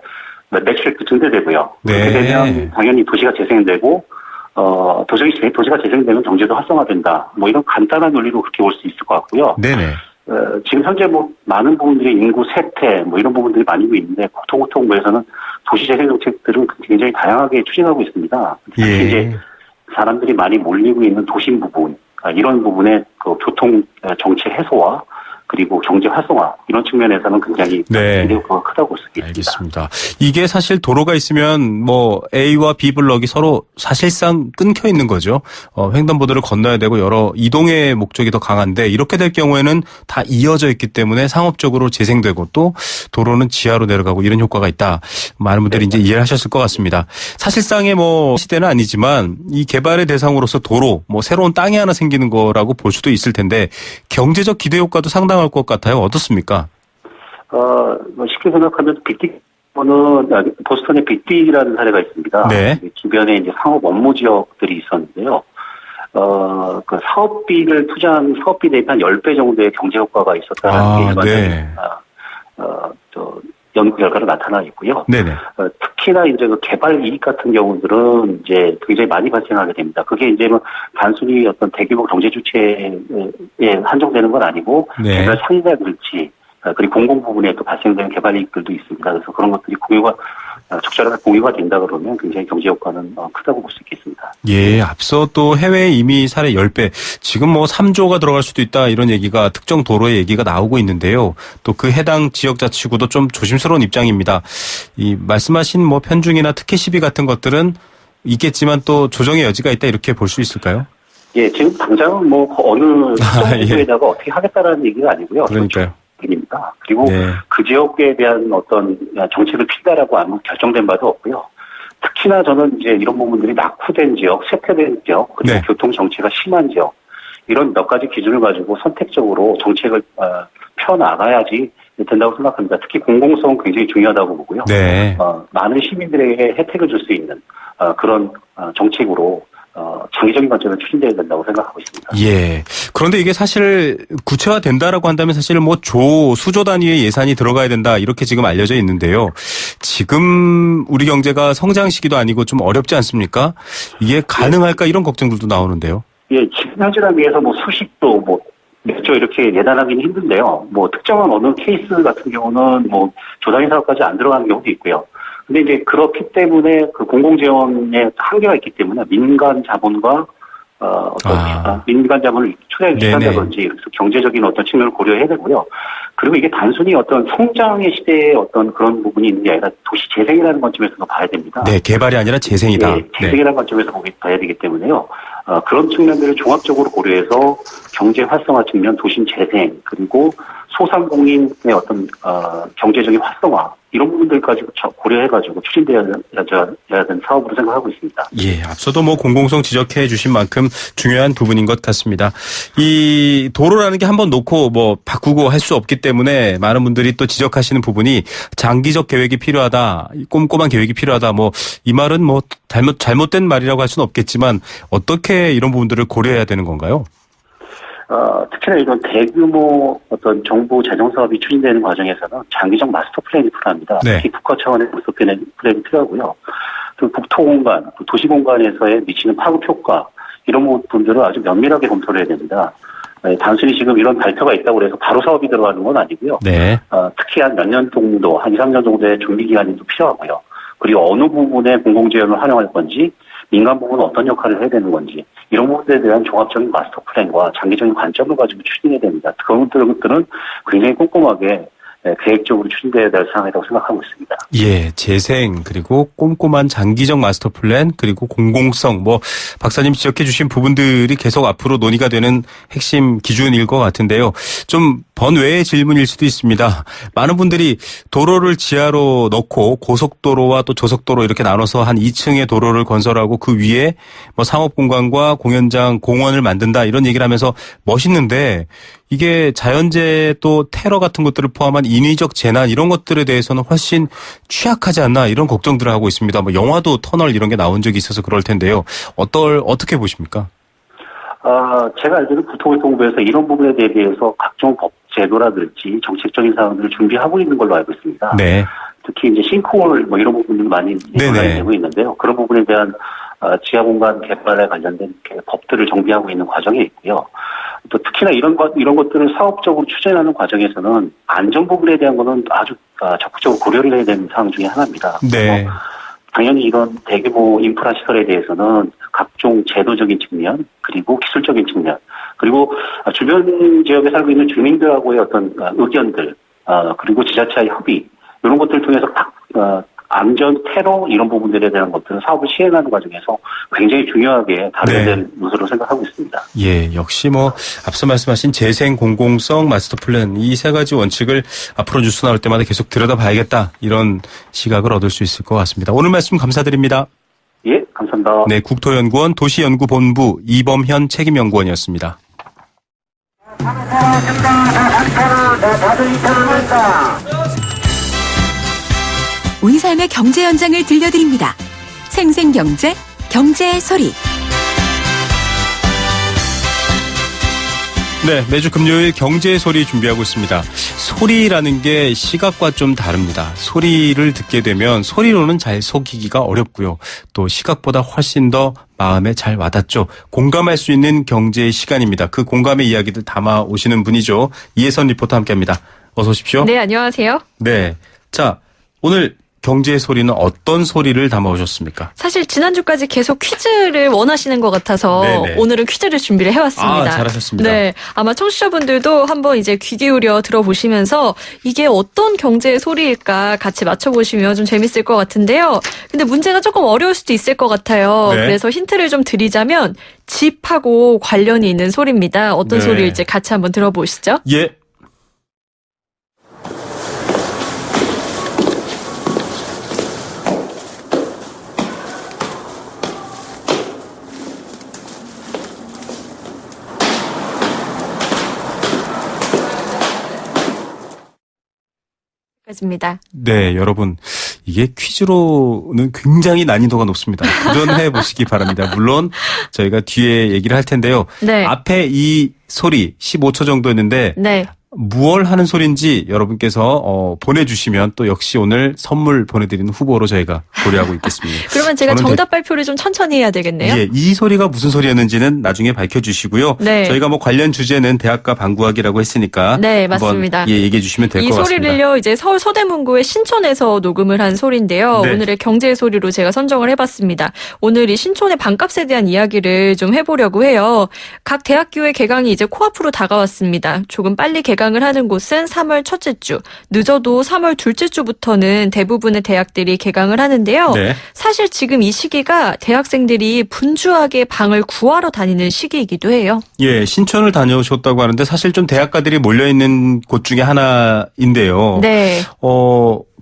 매출액도 증대되고요. 네. 그렇게 되면 당연히 도시가 재생되고 도시가 재생되면 경제도 활성화된다. 뭐 이런 간단한 논리로 그렇게 올 수 있을 것 같고요. 네네. 지금 현재 뭐 많은 부분들이 인구 쇠퇴 뭐 이런 부분들이 많이 있는데 국토교통부에서는 도시 재생 정책들은 굉장히 다양하게 추진하고 있습니다. 특히 예. 이제 사람들이 많이 몰리고 있는 도심 부분 이런 부분의 그 교통 정체 해소와 그리고 경제 활성화 이런 측면에서는 굉장히 기대가 크다고 볼 수 있습니다. 알겠습니다. 이게 사실 도로가 있으면 뭐 A와 B 블럭이 서로 사실상 끊겨 있는 거죠. 횡단보도를 건너야 되고 여러 이동의 목적이 더 강한데 이렇게 될 경우에는 다 이어져 있기 때문에 상업적으로 재생되고 또 도로는 지하로 내려가고 이런 효과가 있다. 많은 분들이 이제 이해를 하셨을 것 같습니다. 사실상의 뭐 시대는 아니지만 이 개발의 대상으로서 도로 뭐 새로운 땅이 하나 생기는 거라고 볼 수도 있을 텐데 경제적 기대 효과도 상당할 것 같아요. 어떻습니까? 뭐 쉽게 생각하면 빅딜은 보스턴의 빅딜이라는 사례가 있습니다. 네. 주변에 이제 상업 업무 지역들이 있었는데요. 그 사업비를 투자한 사업비 대비 한 10배 정도의 경제 효과가 있었다는 게 일반적인 연구 결과로 나타나 있고요. 네네. 특히나 이제 그 개발 이익 같은 경우들은 이제 굉장히 많이 발생하게 됩니다. 그게 이제 뭐 단순히 어떤 대규모 경제 주체에 한정되는 건 아니고 개발 상인들일지 그리고 공공 부분에 또 발생되는 개발 이익들도 있습니다. 그래서 그런 것들이 적절하게 공유가 된다 그러면 굉장히 경제 효과는 크다고 볼 수 있겠습니다. 예, 앞서 또 해외에 이미 사례 10배, 지금 뭐 3조가 들어갈 수도 있다 이런 얘기가 특정 도로의 얘기가 나오고 있는데요. 또 그 해당 지역자치구도 좀 조심스러운 입장입니다. 이 말씀하신 뭐 편중이나 특혜 시비 같은 것들은 있겠지만 또 조정의 여지가 있다 이렇게 볼 수 있을까요? 예, 지금 당장은 뭐 어느 지역에다가 어떻게 하겠다라는 얘기가 아니고요. 그러니까요. 입니다. 그리고 그 지역에 대한 어떤 정책을 필다라고 아무 결정된 바도 없고요. 특히나 저는 이제 이런 부분들이 낙후된 지역, 쇠퇴된 지역, 그리고 교통 정체가 심한 지역 이런 몇 가지 기준을 가지고 선택적으로 정책을 펴나가야지 된다고 생각합니다. 특히 공공성은 굉장히 중요하다고 보고요. 많은 시민들에게 혜택을 줄 수 있는 그런 정책으로 장기적인 관점을 추진돼야 된다고 생각하고 있습니다. 예. 그런데 이게 사실 구체화된다라고 한다면 사실 뭐 수조 단위의 예산이 들어가야 된다 이렇게 지금 알려져 있는데요. 지금 우리 경제가 성장 시기도 아니고 좀 어렵지 않습니까? 이게 가능할까 이런 걱정들도 나오는데요. 예, 지금 현재에 비해서 뭐 수십도 뭐 몇 조 이렇게 예단하기는 힘든데요. 뭐 특정한 어느 케이스 같은 경우는 뭐 조단위 사업까지 안 들어가는 경우도 있고요. 근데 이제 그렇기 때문에 그 공공재원에 한계가 있기 때문에 민간 자본과 민간 자본을 초래한다든지 그래서 경제적인 어떤 측면을 고려해야 되고요. 그리고 이게 단순히 어떤 성장의 시대의 어떤 그런 부분이 있는 게 아니라 도시 재생이라는 관점에서 봐야 됩니다. 네, 개발이 아니라 재생이다. 재생이라는 관점에서 봐야 되기 때문에요. 그런 측면들을 종합적으로 고려해서 경제 활성화 측면, 도심 재생 그리고 소상공인의 어떤 경제적인 활성화 이런 부분들까지 고려해가지고 추진돼야 되는 사업으로 생각하고 있습니다. 예, 앞서도 뭐 공공성 지적해 주신 만큼 중요한 부분인 것 같습니다. 이 도로라는 게 한번 놓고 뭐 바꾸고 할 수 없기 때문에 많은 분들이 또 지적하시는 부분이 장기적 계획이 필요하다, 꼼꼼한 계획이 필요하다. 뭐 이 말은 뭐 잘못된 말이라고 할 수는 없겠지만 어떻게 이런 부분들을 고려해야 되는 건가요? 특히나 이런 대규모 어떤 정부 재정 사업이 추진되는 과정에서는 장기적 마스터 플랜이 필요합니다. 특히 국가 차원의 마스터 플랜이 필요하고요. 또 국토 공간, 도시 공간에서의 미치는 파급 효과 이런 부분들을 아주 면밀하게 검토를 해야 됩니다. 단순히 지금 이런 발표가 있다고 해서 바로 사업이 들어가는 건 아니고요. 특히 한 몇 년 정도, 한 2, 3년 정도의 준비 기간이 또 필요하고요. 그리고 어느 부분에 공공재원을 활용할 건지, 민간 부분은 어떤 역할을 해야 되는 건지, 이런 부분에 대한 종합적인 마스터 플랜과 장기적인 관점을 가지고 추진해야 됩니다. 그런 것들은 굉장히 꼼꼼하게 계획적으로 추진돼야 될 상황이라고 생각하고 있습니다. 예, 재생 그리고 꼼꼼한 장기적 마스터 플랜 그리고 공공성 뭐 박사님 지적해 주신 부분들이 계속 앞으로 논의가 되는 핵심 기준일 것 같은데요. 좀 번외의 질문일 수도 있습니다. 많은 분들이 도로를 지하로 넣고 고속도로와 또 저속도로 이렇게 나눠서 한 2층의 도로를 건설하고 그 위에 뭐 상업공간과 공연장, 공원을 만든다 이런 얘기를 하면서 멋있는데 이게 자연재해 또 테러 같은 것들을 포함한 인위적 재난 이런 것들에 대해서는 훨씬 취약하지 않나 이런 걱정들을 하고 있습니다. 뭐 영화도 터널 이런 게 나온 적이 있어서 그럴 텐데요. 어떻게 보십니까? 제가 알기로는 국토교통부에서 이런 부분에 대해서 각종 법 제도라든지 정책적인 사항들을 준비하고 있는 걸로 알고 있습니다. 특히 이제 싱크홀 뭐 이런 부분들이 많이 논란이 되고 있는데요. 그런 부분에 대한 지하 공간 개발에 관련된 법들을 정비하고 있는 과정에 있고요. 또 특히나 이런 것들을 사업적으로 추진하는 과정에서는 안전 부분에 대한 거는 아주 적극적으로 고려를 해야 되는 사항 중에 하나입니다. 네. 당연히 이런 대규모 인프라 시설에 대해서는 각종 제도적인 측면, 그리고 기술적인 측면, 그리고 주변 지역에 살고 있는 주민들하고의 어떤 의견들, 그리고 지자체의 협의, 이런 것들을 통해서 안전, 테러 이런 부분들에 대한 것들은 사업을 시행하는 과정에서 굉장히 중요하게 다뤄야 될 요소로 생각하고 있습니다. 예, 역시 앞서 말씀하신 재생, 공공성, 마스터 플랜 이 세 가지 원칙을 앞으로 뉴스 나올 때마다 계속 들여다봐야겠다 이런 시각을 얻을 수 있을 것 같습니다. 오늘 말씀 감사드립니다. 예, 감사합니다. 네, 국토연구원 도시연구본부 이범현 책임연구원이었습니다. 우리 삶의 경제 현장을 들려드립니다. 생생경제, 경제의 소리. 네, 매주 금요일 경제의 소리 준비하고 있습니다. 소리라는 게 시각과 좀 다릅니다. 소리를 듣게 되면 소리로는 잘 속이기가 어렵고요. 또 시각보다 훨씬 더 마음에 잘 와닿죠. 공감할 수 있는 경제의 시간입니다. 그 공감의 이야기들 담아 오시는 분이죠. 이혜선 리포터 함께합니다. 어서 오십시오. 네, 안녕하세요. 네, 자 오늘 경제의 소리는 어떤 소리를 담아오셨습니까? 사실 지난주까지 계속 퀴즈를 원하시는 것 같아서 네네. 오늘은 퀴즈를 준비를 해왔습니다. 잘하셨습니다. 네, 아마 청취자분들도 한번 이제 귀 기울여 들어보시면서 이게 어떤 경제의 소리일까 같이 맞춰보시면 좀 재밌을 것 같은데요. 근데 문제가 조금 어려울 수도 있을 것 같아요. 네. 그래서 힌트를 좀 드리자면 집하고 관련이 있는 소리입니다. 어떤 네. 소리일지 같이 한번 들어보시죠. 예. 입니다. 네, 여러분. 이게 퀴즈로는 굉장히 난이도가 높습니다. 도전해 보시기 바랍니다. 물론 저희가 뒤에 얘기를 할 텐데요. 네. 앞에 이 소리 15초 정도였는데 네. 무얼 하는 소리인지 여러분께서 보내주시면 또 역시 오늘 선물 보내드리는 후보로 저희가 고려하고 있겠습니다. 그러면 제가 정답 발표를 좀 천천히 해야 되겠네요. 예, 이 소리가 무슨 소리였는지는 나중에 밝혀주시고요. 네. 저희가 관련 주제는 대학가 방구학이라고 했으니까 네, 맞습니다. 한번 얘기해 주시면 될 것 같습니다. 이 소리를요, 이제 서울 서대문구의 신촌에서 녹음을 한 소리인데요. 네. 오늘의 경제의 소리로 제가 선정을 해봤습니다. 오늘 이 신촌의 방값에 대한 이야기를 좀 해보려고 해요. 각 대학교의 개강이 이제 코앞으로 다가왔습니다. 조금 빨리 개강을 하는 곳은 3월 첫째 주, 늦어도 3월 둘째 주부터는 대부분의 대학들이 개강을 하는데요. 네. 사실 지금 이 시기가 대학생들이 분주하게 방을 구하러 다니는 시기이기도 해요. 예, 신촌을 다녀오셨다고 하는데 사실 좀 대학가들이 몰려있는 곳 중에 하나인데요. 네.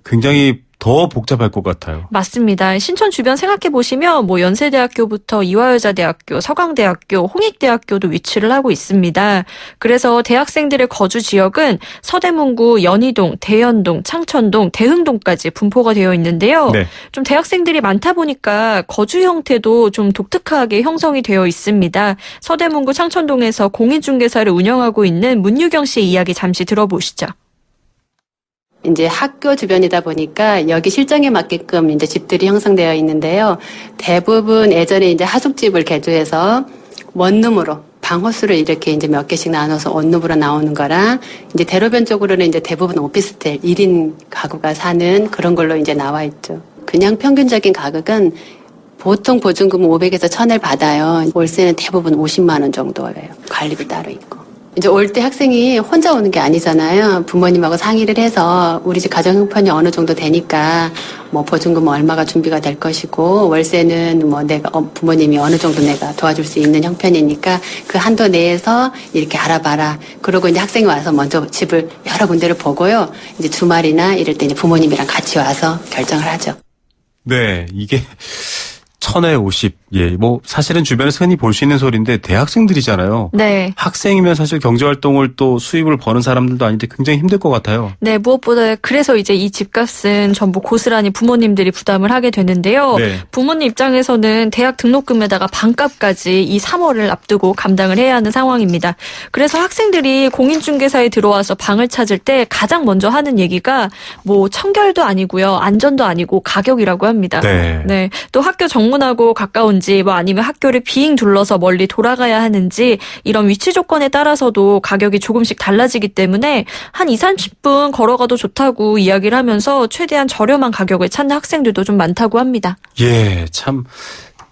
굉장히 더 복잡할 것 같아요. 맞습니다. 신촌 주변 생각해보시면 연세대학교부터 이화여자대학교, 서강대학교, 홍익대학교도 위치를 하고 있습니다. 그래서 대학생들의 거주 지역은 서대문구, 연희동, 대연동, 창천동, 대흥동까지 분포가 되어 있는데요. 네. 좀 대학생들이 많다 보니까 거주 형태도 좀 독특하게 형성이 되어 있습니다. 서대문구 창천동에서 공인중개사를 운영하고 있는 문유경 씨의 이야기 잠시 들어보시죠. 이제 학교 주변이다 보니까 여기 실정에 맞게끔 이제 집들이 형성되어 있는데요. 대부분 예전에 이제 하숙집을 개조해서 원룸으로 방호수를 이렇게 이제 몇 개씩 나눠서 원룸으로 나오는 거랑 이제 대로변 쪽으로는 이제 대부분 오피스텔 1인 가구가 사는 그런 걸로 이제 나와 있죠. 그냥 평균적인 가격은 보통 보증금 500에서 1000을 받아요. 월세는 대부분 50만 원 정도예요. 관리비 따로 있고. 이제 올 때 학생이 혼자 오는 게 아니잖아요. 부모님하고 상의를 해서 우리 집 가정 형편이 어느 정도 되니까 보증금 얼마가 준비가 될 것이고 월세는 내가 부모님이 어느 정도 내가 도와줄 수 있는 형편이니까 그 한도 내에서 이렇게 알아봐라. 그러고 이제 학생이 와서 먼저 집을 여러 군데를 보고요. 이제 주말이나 이럴 때 이제 부모님이랑 같이 와서 결정을 하죠. 네, 이게 1000에 50. 예, 뭐 사실은 주변에서 흔히 볼 수 있는 소리인데 대학생들이잖아요. 네. 학생이면 사실 경제활동을 또 수입을 버는 사람들도 아닌데 굉장히 힘들 것 같아요. 네, 무엇보다 그래서 이제 이 집값은 전부 고스란히 부모님들이 부담을 하게 되는데요. 네. 부모님 입장에서는 대학 등록금에다가 반값까지 이 3월을 앞두고 감당을 해야 하는 상황입니다. 그래서 학생들이 공인중개사에 들어와서 방을 찾을 때 가장 먼저 하는 얘기가 뭐 청결도 아니고요, 안전도 아니고 가격이라고 합니다. 네. 또 학교 정문하고 가까운지 뭐 아니면 학교를 빙 둘러서 멀리 돌아가야 하는지 이런 위치 조건에 따라서도 가격이 조금씩 달라지기 때문에 한 20-30분 걸어가도 좋다고 이야기를 하면서 최대한 저렴한 가격을 찾는 학생들도 좀 많다고 합니다. 예, 참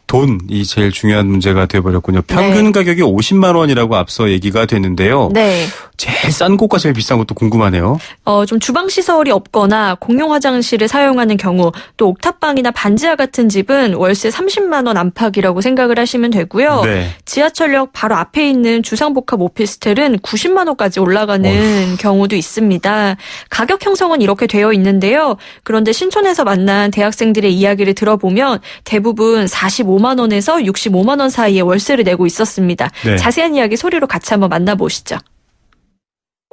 돈이 제일 중요한 문제가 되어버렸군요. 평균 가격이 50만 원이라고 앞서 얘기가 됐는데요. 네. 제일 싼 곳과 제일 비싼 곳도 궁금하네요. 좀 주방 시설이 없거나 공용 화장실을 사용하는 경우, 또 옥탑방이나 반지하 같은 집은 월세 30만 원 안팎이라고 생각을 하시면 되고요. 네. 지하철역 바로 앞에 있는 주상복합 오피스텔은 90만 원까지 올라가는 경우도 있습니다. 가격 형성은 이렇게 되어 있는데요. 그런데 신촌에서 만난 대학생들의 이야기를 들어보면 대부분 45만 원에서 65만 원 사이에 월세를 내고 있었습니다. 네. 자세한 이야기 소리로 같이 한번 만나보시죠.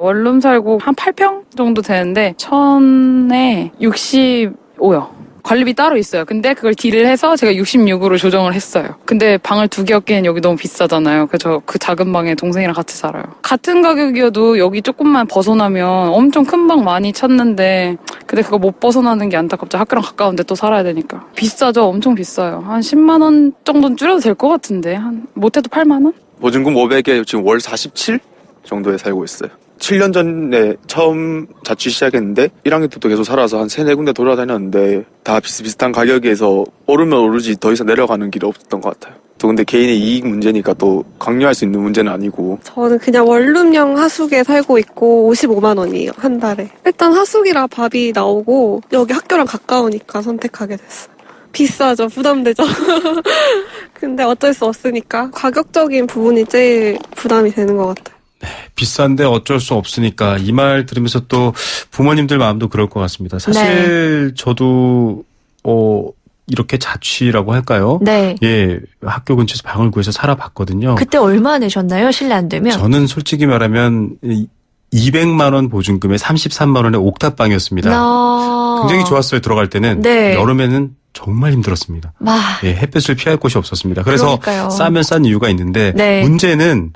원룸 살고 한 8평 정도 되는데 1000에 65요. 관리비 따로 있어요. 근데 그걸 딜을 해서 제가 66으로 조정을 했어요. 근데 방을 2개였기엔 여기 너무 비싸잖아요. 그래서 그 작은 방에 동생이랑 같이 살아요. 같은 가격이어도 여기 조금만 벗어나면 엄청 큰 방 많이 찾는데 근데 그거 못 벗어나는 게 안타깝죠. 학교랑 가까운데 또 살아야 되니까. 비싸죠. 엄청 비싸요. 한 10만 원 정도는 줄여도 될 것 같은데 한 못해도 8만 원? 보증금 500에 지금 월 47 정도에 살고 있어요. 7년 전에 처음 자취 시작했는데 1학년 때부터 계속 살아서 한 3-4군데 돌아다녔는데 다 비슷비슷한 가격에서 오르면 오르지 더 이상 내려가는 길이 없었던 것 같아요. 또 근데 개인의 이익 문제니까 또 강요할 수 있는 문제는 아니고. 저는 그냥 원룸형 하숙에 살고 있고 55만 원이에요. 한 달에. 일단 하숙이라 밥이 나오고 여기 학교랑 가까우니까 선택하게 됐어요. 비싸죠. 부담되죠. 근데 어쩔 수 없으니까 가격적인 부분이 제일 부담이 되는 것 같아요. 비싼데 어쩔 수 없으니까 이 말 들으면서 또 부모님들 마음도 그럴 것 같습니다. 사실 저도 이렇게 자취라고 할까요? 네. 예, 학교 근처에서 방을 구해서 살아봤거든요. 그때 얼마 내셨나요? 실례 안 되면? 저는 솔직히 말하면 200만 원 보증금에 33만 원의 옥탑방이었습니다. 굉장히 좋았어요. 들어갈 때는. 네. 여름에는 정말 힘들었습니다. 예, 햇볕을 피할 곳이 없었습니다. 그래서 그러니까요. 싸면 싼 이유가 있는데 네. 문제는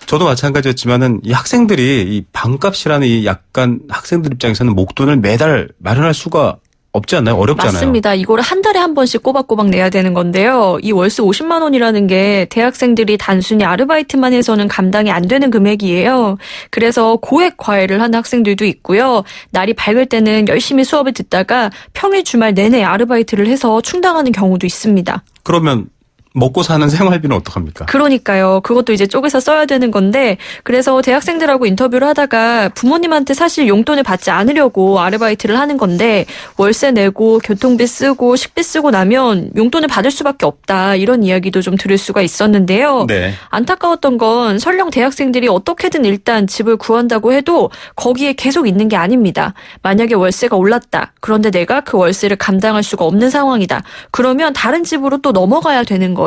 저도 마찬가지였지만은 이 학생들이 이 방값이라는 이 약간 학생들 입장에서는 목돈을 매달 마련할 수가 없지 않나요? 어렵잖아요. 맞습니다. 이거를 한 달에 한 번씩 꼬박꼬박 내야 되는 건데요. 이 월세 50만 원이라는 게 대학생들이 단순히 아르바이트만 해서는 감당이 안 되는 금액이에요. 그래서 고액 과외를 하는 학생들도 있고요. 날이 밝을 때는 열심히 수업을 듣다가 평일 주말 내내 아르바이트를 해서 충당하는 경우도 있습니다. 그러면 먹고 사는 생활비는 어떡합니까? 그러니까요. 그것도 이제 쪼개서 써야 되는 건데 그래서 대학생들하고 인터뷰를 하다가 부모님한테 사실 용돈을 받지 않으려고 아르바이트를 하는 건데 월세 내고 교통비 쓰고 식비 쓰고 나면 용돈을 받을 수밖에 없다. 이런 이야기도 좀 들을 수가 있었는데요. 네. 안타까웠던 건 설령 대학생들이 어떻게든 일단 집을 구한다고 해도 거기에 계속 있는 게 아닙니다. 만약에 월세가 올랐다. 그런데 내가 그 월세를 감당할 수가 없는 상황이다. 그러면 다른 집으로 또 넘어가야 되는 거예요.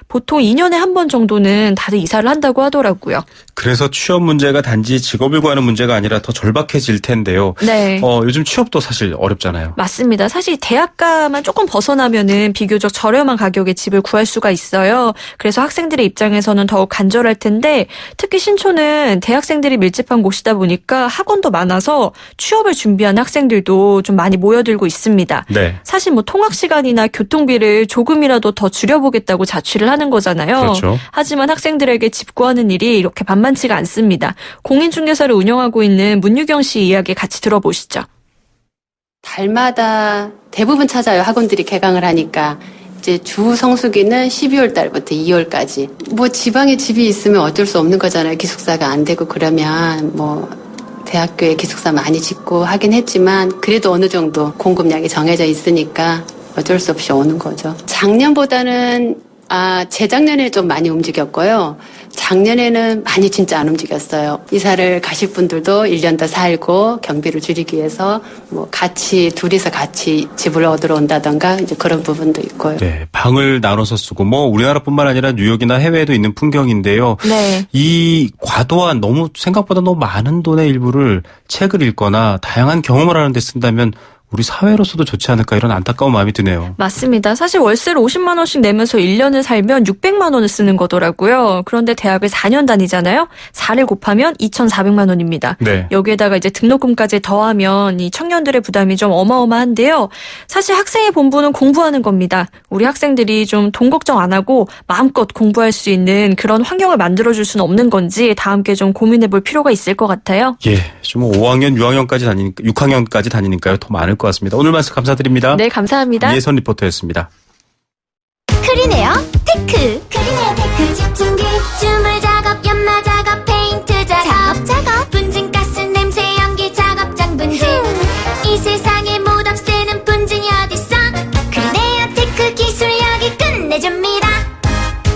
보통 2년에 한 번 정도는 다들 이사를 한다고 하더라고요. 그래서 취업 문제가 단지 직업을 구하는 문제가 아니라 더 절박해질 텐데요. 네. 요즘 취업도 사실 어렵잖아요. 맞습니다. 사실 대학가만 조금 벗어나면은 비교적 저렴한 가격에 집을 구할 수가 있어요. 그래서 학생들의 입장에서는 더욱 간절할 텐데 특히 신촌은 대학생들이 밀집한 곳이다 보니까 학원도 많아서 취업을 준비하는 학생들도 좀 많이 모여들고 있습니다. 네. 사실 뭐 통학 시간이나 교통비를 조금이라도 더 줄여보겠다고 자취를 하는 거잖아요. 그렇죠. 하지만 학생들에게 집 구하는 일이 이렇게 만만치가 않습니다. 공인중개사를 운영하고 있는 문유경 씨 이야기 같이 들어보시죠. 달마다 대부분 찾아요. 학원들이 개강을 하니까. 이제 주 성수기는 12월 달부터 2월까지. 뭐 지방에 집이 있으면 어쩔 수 없는 거잖아요. 기숙사가 안 되고 그러면 뭐 대학교에 기숙사 많이 짓고 하긴 했지만 그래도 어느 정도 공급량이 정해져 있으니까 어쩔 수 없이 오는 거죠. 작년보다는 재작년에 좀 많이 움직였고요. 작년에는 많이 진짜 안 움직였어요. 이사를 가실 분들도 1년 더 살고 경비를 줄이기 위해서 뭐 둘이서 같이 집을 얻으러 온다던가 이제 그런 부분도 있고요. 네, 방을 나눠서 쓰고 뭐 우리나라뿐만 아니라 뉴욕이나 해외에도 있는 풍경인데요. 네. 이 과도한 생각보다 너무 많은 돈의 일부를 책을 읽거나 다양한 경험을 하는 데 쓴다면 우리 사회로서도 좋지 않을까 이런 안타까운 마음이 드네요. 맞습니다. 사실 월세를 50만 원씩 내면서 1년을 살면 600만 원을 쓰는 거더라고요. 그런데 대학을 4년 다니잖아요. 4를 곱하면 2,400만 원입니다. 네. 여기에다가 이제 등록금까지 더하면 이 청년들의 부담이 좀 어마어마한데요. 사실 학생의 본분은 공부하는 겁니다. 우리 학생들이 좀 돈 걱정 안 하고 마음껏 공부할 수 있는 그런 환경을 만들어줄 수는 없는 건지 다 함께 좀 고민해 볼 필요가 있을 것 같아요. 예, 좀 5학년, 6학년까지 다니니까요. 더 많을 것 같습니다. 오늘 말씀 감사드립니다. 네, 감사합니다. 이혜선 리포터였습니다. 크리네어 테크. 크리네어 테크 집중기. 주물 작업, 연마 작업, 페인트 작업. 분진가스, 냄새, 연기 작업장 분진. 이 세상에 못 없애는 분진이 어딨어. 크리네어 테크 기술력이 끝내줍니다.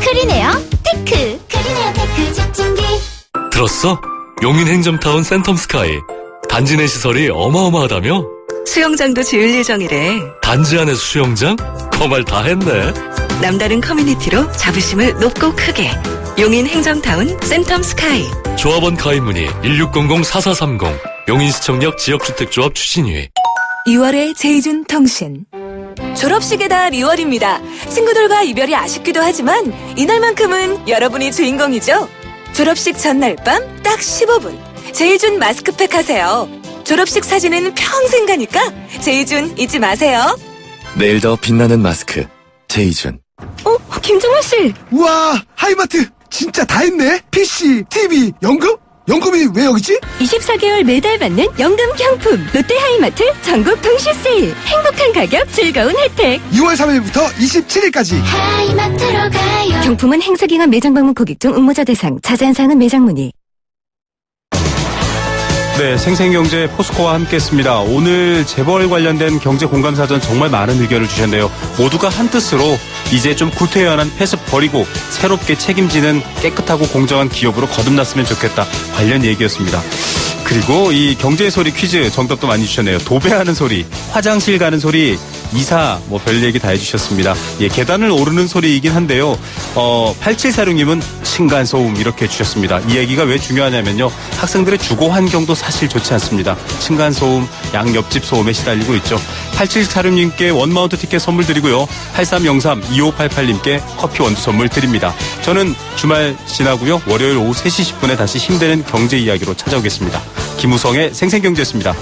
크리네어 테크. 크리네어 테크 집중기. 들었어? 용인 행정타운 센텀스카이. 단지 내 시설이 어마어마하다며? 수영장도 지을 예정이래. 단지 안에 수영장? 거말 다 했네. 남다른 커뮤니티로 자부심을 높고 크게. 용인 행정타운 센텀 스카이. 조합원 가입문의 1600-4430 용인시청역 지역주택조합 추진위. 2월의 제이준 통신. 졸업식의 달 2월입니다. 친구들과 이별이 아쉽기도 하지만 이날만큼은 여러분이 주인공이죠. 졸업식 전날 밤 딱 15분. 제이준 마스크팩 하세요. 졸업식 사진은 평생 가니까 제이준 잊지 마세요. 내일 더 빛나는 마스크 제이준. 김정환 씨. 우와, 하이마트 진짜 다 했네. PC, TV, 연금? 연금이 왜 여기지? 24개월 매달 받는 연금 경품. 롯데 하이마트 전국 동시 세일. 행복한 가격, 즐거운 혜택. 2월 3일부터 27일까지. 하이마트로 가요. 경품은 행사기간 매장 방문 고객 중 응모자 대상. 자세한 사항은 매장 문의. 네, 생생경제 포스코와 함께했습니다. 오늘 재벌 관련된 경제 공감사전 정말 많은 의견을 주셨네요. 모두가 한뜻으로 이제 좀 구태연한 폐습 버리고 새롭게 책임지는 깨끗하고 공정한 기업으로 거듭났으면 좋겠다. 관련 얘기였습니다. 그리고 이 경제의 소리 퀴즈 정답도 많이 주셨네요. 도배하는 소리, 화장실 가는 소리, 이사 별 얘기 다 해주셨습니다. 예, 계단을 오르는 소리이긴 한데요. 8746님은 층간소음 이렇게 주셨습니다. 이 얘기가 왜 중요하냐면요. 학생들의 주거 환경도 사실 좋지 않습니다. 층간소음, 양 옆집 소음에 시달리고 있죠. 8746님께 원마운트 티켓 선물 드리고요. 8303-2588님께 커피 원두 선물 드립니다. 저는 주말 지나고요. 월요일 오후 3시 10분에 다시 힘드는 경제 이야기로 찾아오겠습니다. 김우성의 생생경제였습니다.